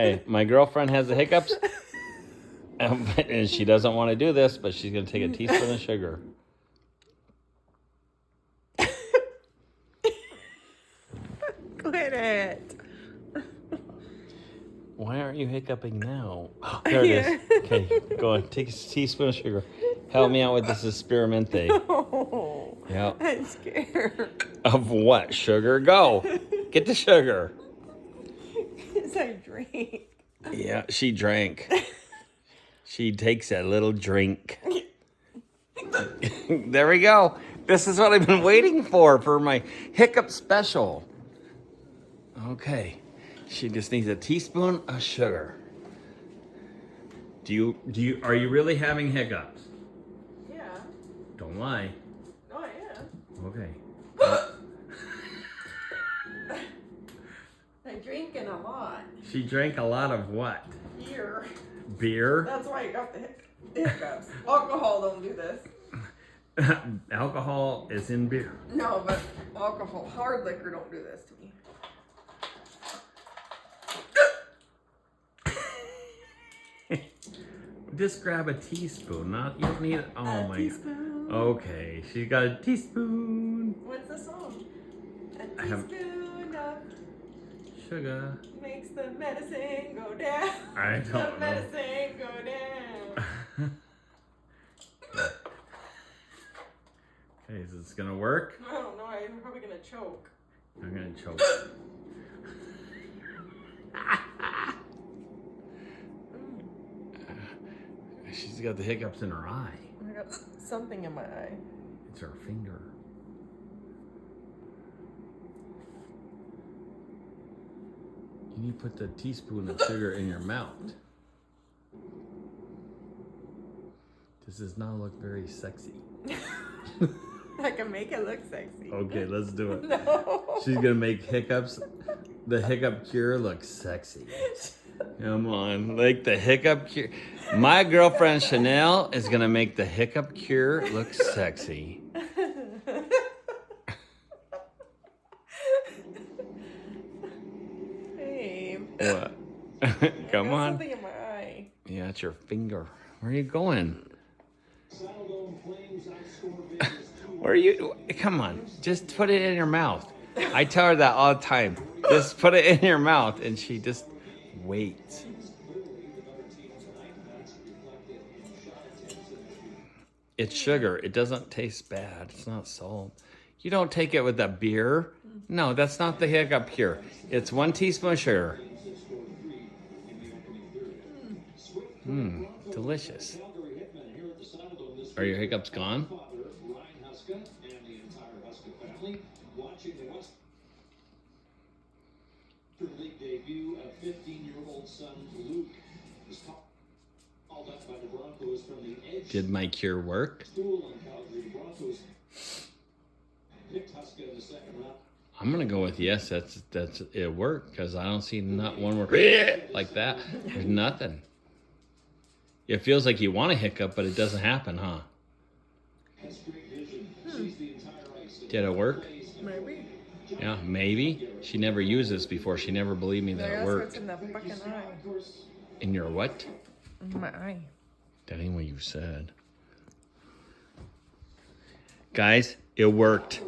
Hey, my girlfriend has the hiccups, and she doesn't want to do this, but she's going to take a teaspoon of sugar. Quit it. Why aren't you hiccuping now? Oh, there it is. Okay, go on. Take a teaspoon of sugar. Help me out with this experimente. No. Yeah. I'm scared. Of what? Sugar? Go. Get the sugar. Because I drink. Yeah, she drank. She takes a little drink. There we go. This is what I've been waiting for my hiccup special. Okay. She just needs a teaspoon of sugar. Are you really having hiccups? Yeah. Don't lie. No, I am. Okay. I'm drinking a lot. She drank a lot of what? Beer. Beer? That's why I got the hiccups. Alcohol don't do this. Alcohol is in beer. No, but alcohol, hard liquor don't do this to me. Just grab a teaspoon, you don't need it. Oh my. Teaspoon. Okay, she got a teaspoon. What's the song? A I have- teaspoon of Sugar. makes the medicine go down. I don't The know. medicine go down. Okay, is this gonna work? I don't know. I'm probably gonna choke. I'm gonna choke. She's got the hiccups in her eye. I got something in my eye. It's her finger. You need to put the teaspoon of sugar in your mouth. This does not look very sexy. I can make it look sexy. Okay, let's do it. No. She's gonna make the hiccup cure look sexy. Come on, like the hiccup cure. My girlfriend Chanel is gonna make the hiccup cure look sexy. Babe. What? Come I got on. something in my eye. Yeah, it's your finger. Where are you going? Where are you? Come on, just put it in your mouth. I tell her that all the time. Just put it in your mouth, and she just waits. It's sugar. It doesn't taste bad. It's not salt. You don't take it with a beer. No, that's not the hiccup cure. It's 1 teaspoon of sugar. Delicious. Are your hiccups gone? League debut of 15-year-old son Luke was called up by the Broncos from the edge. Did my cure work? School in Calgary. The Broncos picked Huska in the second round. I'm gonna go with yes. That's it worked because I don't see not one word like that. There's nothing. It feels like you want to hiccup, but it doesn't happen, huh? Has great vision. Sees the entire ice. Did it work? Maybe. Yeah, maybe. She never used this before. She never believed me that it That's worked. what's in the fucking eye. In your what? In my eye. That ain't what you said. Guys, it worked.